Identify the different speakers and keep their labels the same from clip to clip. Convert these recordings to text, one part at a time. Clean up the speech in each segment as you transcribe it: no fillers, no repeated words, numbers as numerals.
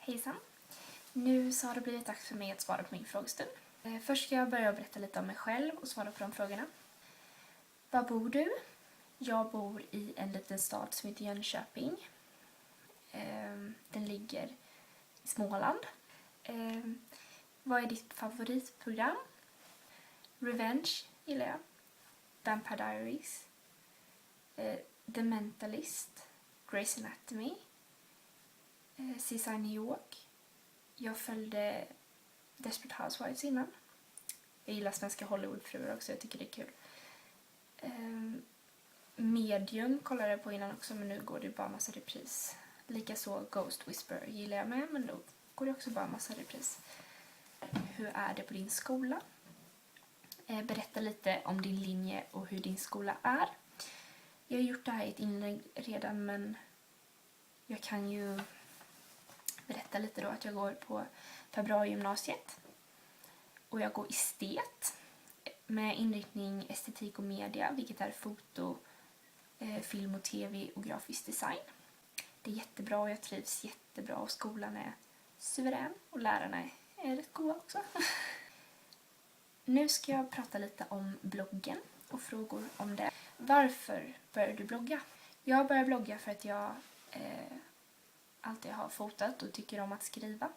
Speaker 1: Hejsan! Nu så har det blivit dags för mig att svara på min frågestund. Först ska jag börja berätta lite om mig själv och svara på de frågorna. Var bor du? Jag bor i en liten stad som heter Jönköping. Den ligger i Småland. Vad är ditt favoritprogram? Revenge gillar jag. Vampire Diaries. The Mentalist. Grey's Anatomy. CSI New York. Jag följde Desperate Housewives innan. Jag gillar svenska Hollywoodfruar också, jag tycker det är kul. Medium kollade jag på innan också, men nu går det bara massa repris. Likaså Ghost Whisperer gillar jag med, men då går det också bara massa repris. Hur är det på din skola? Berätta lite om din linje och hur din skola är. Jag har gjort det här i ett inlägg redan, men jag kan ju berätta lite då att jag går på Februarigymnasiet. Och jag går estet med inriktning estetik och media, vilket är foto, film och tv och grafisk design. Det är jättebra och jag trivs jättebra och skolan är suverän och lärarna är rätt goda också. Nu ska jag prata lite om bloggen och frågor om det. Varför började du blogga? Jag började blogga för att jag alltid har fotat och tycker om att skriva.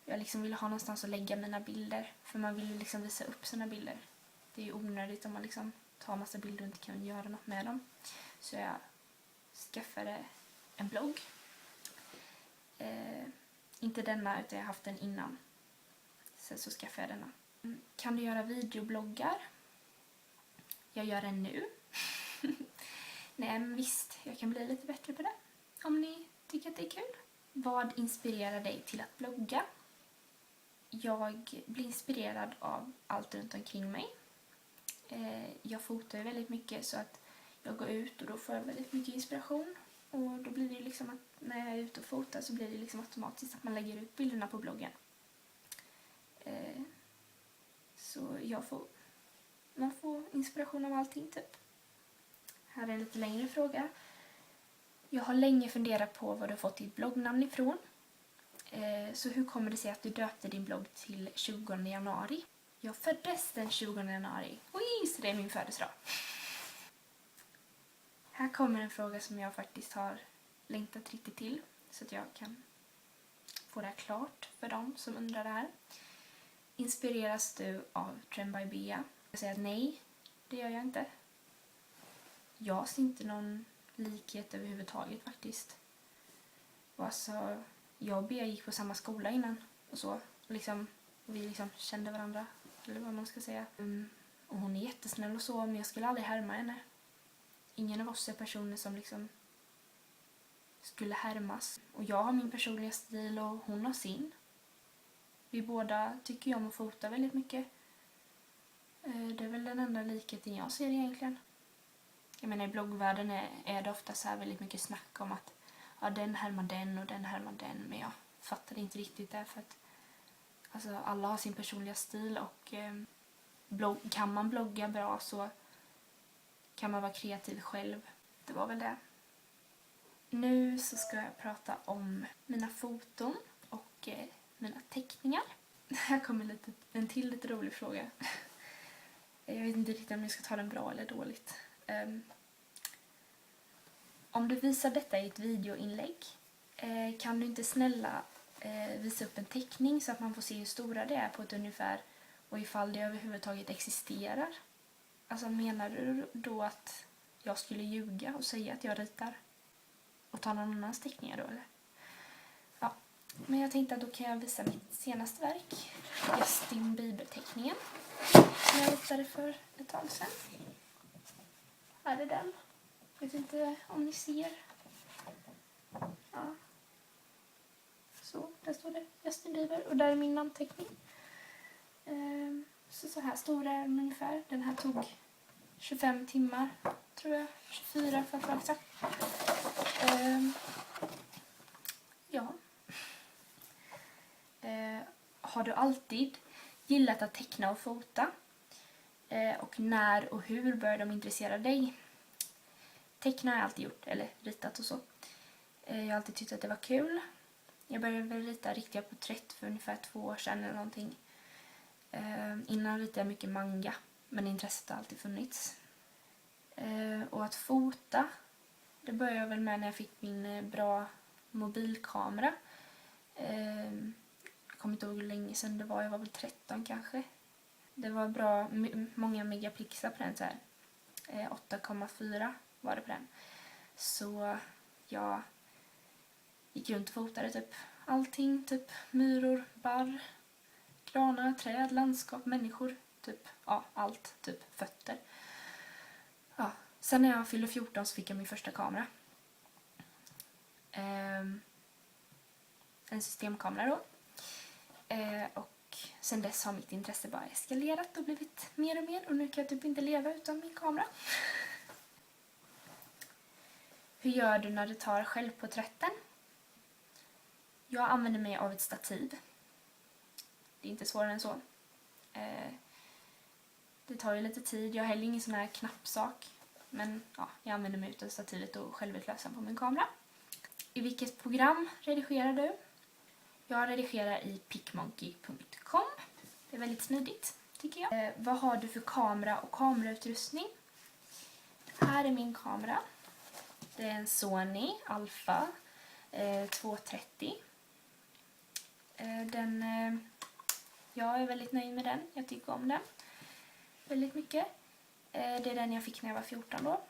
Speaker 1: Jag vill ha någonstans att lägga mina bilder, för man vill ju visa upp sina bilder. Det är ju onödigt om man tar massa bilder och inte kan göra något med dem. Så jag skaffade en blogg. Inte denna, utan jag har haft den innan. Sen så skaffade jag denna. Kan du göra videobloggar? Jag gör den nu. Nej, men visst, jag kan bli lite bättre på det. Om ni tycker att det är kul. Vad inspirerar dig till att blogga? Jag blir inspirerad av allt runt omkring mig. Jag fotar väldigt mycket, så att jag går ut och då får jag väldigt mycket inspiration. Och då blir det att när jag är ute och fotar så blir det automatiskt att man lägger ut bilderna på bloggen. Så man får inspiration av allting typ. Här är en lite längre fråga. Jag har länge funderat på vad du har fått ditt bloggnamn ifrån. Så hur kommer det sig att du döpte din blogg till 20 januari? Jag föddes den 20 januari. Oj, så det är min födelsedag. Här kommer en fråga som jag faktiskt har längtat riktigt till. Så att jag kan få det här klart för dem som undrar det här. Inspireras du av Trend by Bea? Jag säger att nej, det gör jag inte. Jag ser inte någon likhet överhuvudtaget faktiskt. Och jag och Bea gick på samma skola innan och så. Vi kände varandra, eller vad man ska säga. Och hon är jättesnäll och så, men jag skulle aldrig härma henne. Ingen av oss är personer som skulle härmas. Och jag har min personliga stil och hon har sin. Vi båda tycker om att fota väldigt mycket. Det är väl den enda likheten jag ser egentligen. Jag menar, i bloggvärlden är det ofta så här väldigt mycket snack om att den härmar den och den härmar den. Men jag fattar inte riktigt det, för att alla har sin personliga stil och kan man blogga bra så kan man vara kreativ själv. Det var väl det. Nu så ska jag prata om mina foton och mina teckningar. Här kommer en till lite rolig fråga. Jag vet inte riktigt om jag ska ta den bra eller dåligt. Om du visar detta i ett videoinlägg, kan du inte snälla visa upp en teckning så att man får se hur stora det är på ett ungefär och ifall det överhuvudtaget existerar? Menar du då att jag skulle ljuga och säga att jag ritar och ta någon annans teckningar då, eller? Ja, men jag tänkte att då kan jag visa mitt senaste verk, Justin Bieber-teckningen, som jag ritade för ett tag sedan. Här är den. Jag vet inte om ni ser. Ja. Så, där står det Justin Bieber och där är min namnteckning. Så här stor är den ungefär. Den här tog 25 timmar, tror jag. 24 för att vara exakt. Ja. Har du alltid gillat att teckna och fota? Och när och hur började de intressera dig? Teckna har jag alltid gjort, eller ritat och så. Jag har alltid tyckt att det var kul. Jag började väl rita riktiga porträtt för ungefär 2 år sedan eller någonting. Innan ritade jag mycket manga, men intresset har alltid funnits. Och att fota, det började jag väl med när jag fick min bra mobilkamera. Jag kommer inte ihåg hur länge sedan det var, jag var väl 13 kanske. Det var bra, många megapixlar på den så här. 8,4 var det på den. Så jag gick runt och fotade typ allting, typ myror, barr, granar, träd, landskap, människor, typ, ja, allt, typ fötter. Ja. Sen när jag fyllde 14 så fick jag min första kamera. En systemkamera då. Och sen dess har mitt intresse bara eskalerat och blivit mer och mer. Och nu kan jag typ inte leva utan min kamera. Hur gör du när du tar självporträtten? Jag använder mig av ett stativ. Det är inte svårare än så. Det tar ju lite tid. Jag har heller ingen sån här knappsak. Men ja, jag använder mig av stativet och självutlösaren på min kamera. I vilket program redigerar du? Jag redigerar i picmonkey.com. Det är väldigt smidigt, tycker jag. Vad har du för kamera och kamerautrustning? Här är min kamera. Det är en Sony Alpha 230. Jag är väldigt nöjd med den. Jag tycker om den väldigt mycket. Det är den jag fick när jag var 14 då.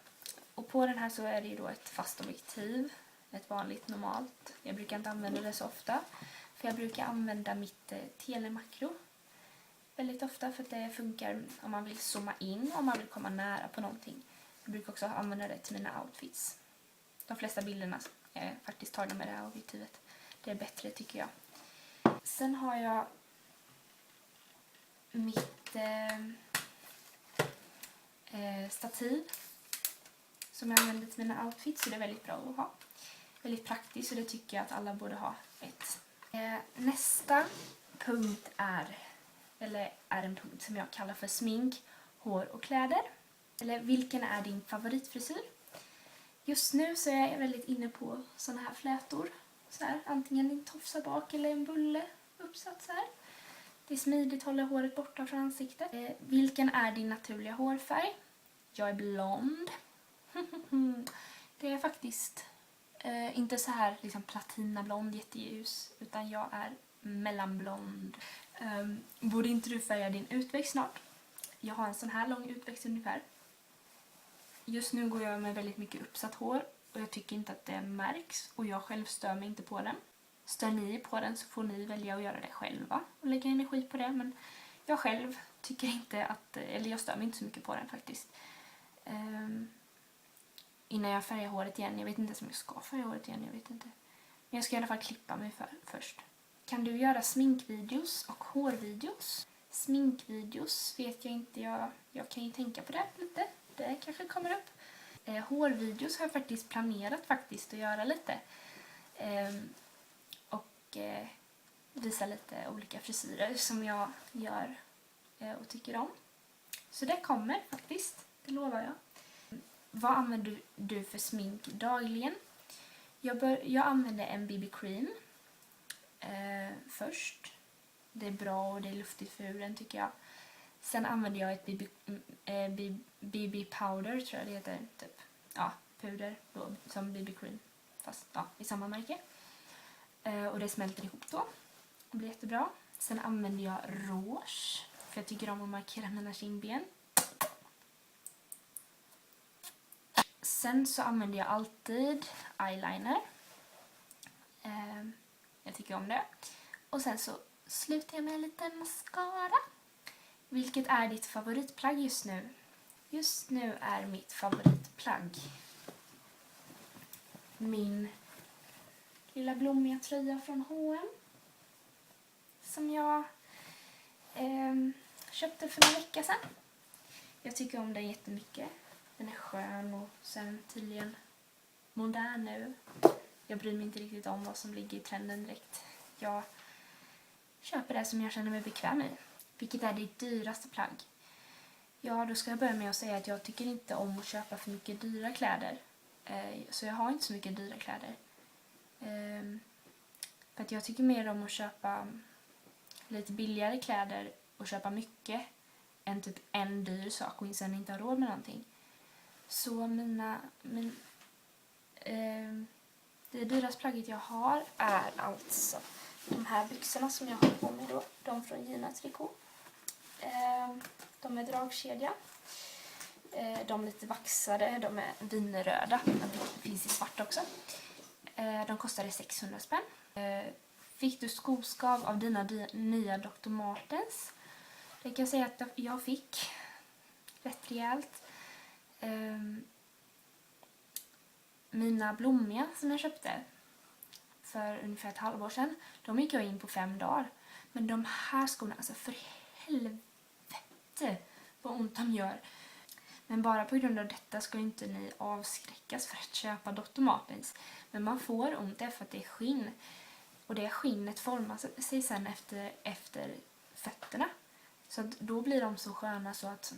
Speaker 1: Och på den här så är det ju då ett fast objektiv. Ett vanligt, normalt. Jag brukar inte använda det så ofta. För jag brukar använda mitt telemakro väldigt ofta för att det funkar om man vill zooma in, om man vill komma nära på någonting. Jag brukar också använda det till mina outfits. De flesta bilderna är faktiskt tagna med det här objektivet. Det är bättre, tycker jag. Sen har jag mitt stativ som jag använder till mina outfits, så det är väldigt bra att ha. Väldigt praktiskt, så det tycker jag att alla borde ha ett. Nästa punkt är en punkt som jag kallar för smink, hår och kläder. Eller vilken är din favoritfrisyr? Just nu så är jag väldigt inne på såna här flätor. Så här, antingen en tofsa bak eller en bulle uppsatt så här. Det är smidigt, håller håret borta från ansiktet. Vilken är din naturliga hårfärg? Jag är blond. Det är faktiskt inte så här liksom platinablond, jätteljus, utan jag är mellanblond. Borde inte du färga din utväxt snart? Jag har en sån här lång utväxt ungefär. Just nu går jag med väldigt mycket uppsatt hår och jag tycker inte att det märks och jag själv stör mig inte på den. Stör ni på den så får ni välja att göra det själva och lägga energi på det, men jag själv tycker inte att, eller jag stör mig inte så mycket på den faktiskt. Innan jag färgar håret igen, jag vet inte ens om jag ska färga håret igen, jag vet inte. Men jag ska i alla fall klippa mig först. Kan du göra sminkvideos och hårvideos? Sminkvideos vet jag inte, jag kan ju tänka på det lite. Det kanske kommer upp. Hårvideos har jag faktiskt planerat att göra lite. Och visa lite olika frisyrer som jag gör och tycker om. Så det kommer faktiskt, det lovar jag. Vad använder du för smink dagligen? Jag använder en BB cream först. Det är bra och det är luftigt för huden, tycker jag. Sen använder jag ett BB powder, tror jag det heter, typ. Ja, puder då, som BB cream, fast ja, i samma märke. Och det smälter ihop då. Det blir jättebra. Sen använder jag rouge, för jag tycker om att markera mina kindben. Sen så använder jag alltid eyeliner. Jag tycker om det. Och sen så slutar jag med en liten mascara. Vilket är ditt favoritplagg just nu? Just nu är mitt favoritplagg min lilla blommiga tröja från H&M. Som jag köpte för några veckor sedan. Jag tycker om den jättemycket. Den är skön och sen tydligen modern nu. Jag bryr mig inte riktigt om vad som ligger i trenden direkt. Jag köper det som jag känner mig bekväm i. Vilket är ditt dyraste plagg? Ja, då ska jag börja med att säga att jag tycker inte om att köpa för mycket dyra kläder. Så jag har inte så mycket dyra kläder. För att jag tycker mer om att köpa lite billigare kläder och köpa mycket än typ en dyr sak och sen inte ha råd med någonting. Så det dyraste plagget jag har är alltså de här byxorna som jag har på mig då. De från Gina Tricot. De är dragkedja. De är lite vaxade. De är vinröda. Det finns i svart också. De kostade 600 spänn. Fick du skoskav av dina nya Dr. Martens? Det kan jag säga att jag fick rätt rejält. Mina blommiga som jag köpte för ungefär ett halvår sedan, de gick jag in på 5 dagar. Men de här skorna, alltså för helvete vad ont de gör. Men bara på grund av detta ska inte ni avskräckas för att köpa Dr. Martens. Men man får ont därför att det är skinn. Och det skinnet formar sig sen efter fötterna. Så att då blir de så sköna så att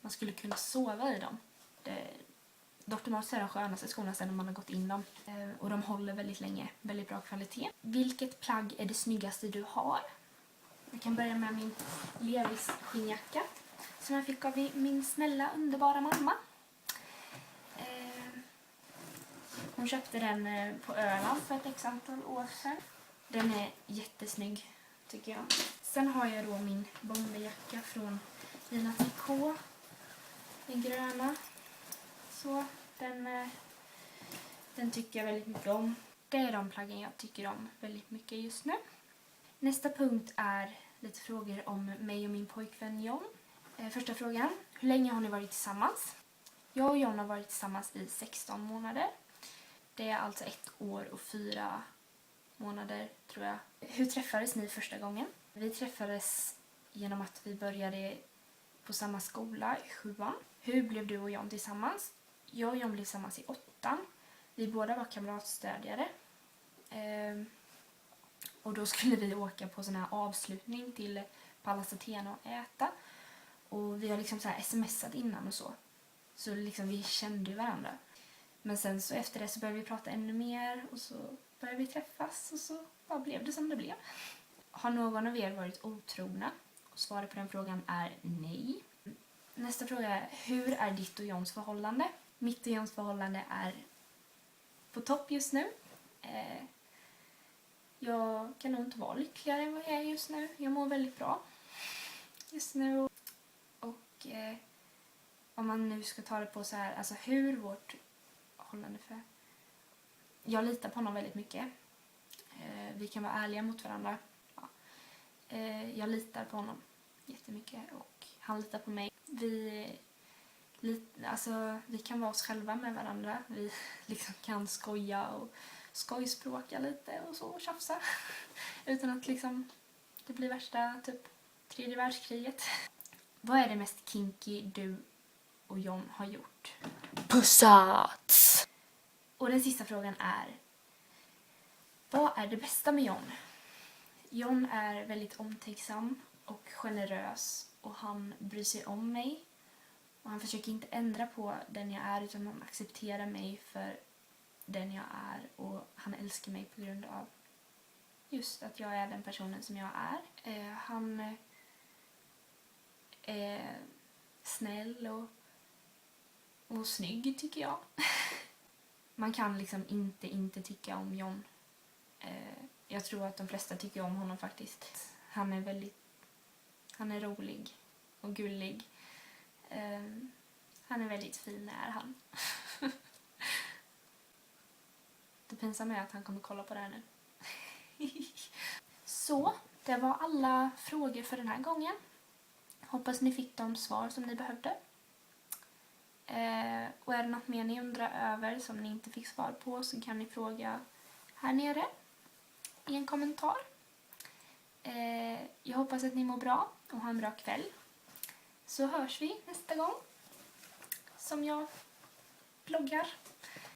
Speaker 1: man skulle kunna sova i dem. Dr. Martens är de skönaste skorna sen när man har gått in dem. Och de håller väldigt länge. Väldigt bra kvalitet. Vilket plagg är det snyggaste du har? Jag kan börja med min Levis skinnjacka. Som jag fick av min snälla, underbara mamma. Hon köpte den på Öland för ett x antal år sedan. Den är jättesnygg tycker jag. Sen har jag då min bomberjacka från Gina Tricot. Den gröna. Så den tycker jag väldigt mycket om. Det är de plaggen jag tycker om väldigt mycket just nu. Nästa punkt är lite frågor om mig och min pojkvän John. Första frågan. Hur länge har ni varit tillsammans? Jag och John har varit tillsammans i 16 månader. Det är alltså 1 år och 4 månader tror jag. Hur träffades ni första gången? Vi träffades genom att vi började på samma skola i 7:an. Hur blev du och John tillsammans? Jag och John blev tillsammans i 8:an. Vi båda var kamratstödjare. Och då skulle vi åka på sån här avslutning till Pallas Athena och äta. Och vi har liksom så här smsat innan och så. Så liksom vi kände varandra. Men sen så efter det så började vi prata ännu mer och så började vi träffas och så blev det som det blev. Har någon av er varit otrogna? Och svaret på den frågan är nej. Nästa fråga är, hur är ditt och Johns förhållande? Mitt och Johns förhållande är på topp just nu. Jag kan nog inte vara lyckligare än vad jag är just nu. Jag mår väldigt bra just nu. Och om man nu ska ta det på så här, alltså hur vårt förhållande för. Jag litar på honom väldigt mycket. Vi kan vara ärliga mot varandra. Ja. Jag litar på honom jättemycket och han litar på mig. Vi kan vara oss själva med varandra. Vi liksom kan skoja och skojspråka lite och så och tjafsa. Utan att liksom det blir värsta typ 3:e världskriget. Vad är det mest kinky du och John har gjort? Pussats! Och den sista frågan är, vad är det bästa med John? John är väldigt omtänksam och generös och han bryr sig om mig. Och han försöker inte ändra på den jag är utan han accepterar mig för den jag är. Och han älskar mig på grund av just att jag är den personen som jag är. Han är snäll och snygg tycker jag. Man kan liksom inte tycka om John. Jag tror att de flesta tycker om honom faktiskt. Han är rolig och gullig. Han är väldigt fin är han. Det pinsamma är att han kommer kolla på det här nu. Så, det var alla frågor för den här gången. Hoppas ni fick de svar som ni behövde. Och är det något mer ni undrar över som ni inte fick svar på så kan ni fråga här nere i en kommentar. Jag hoppas att ni mår bra och har en bra kväll. Så hörs vi nästa gång som jag bloggar.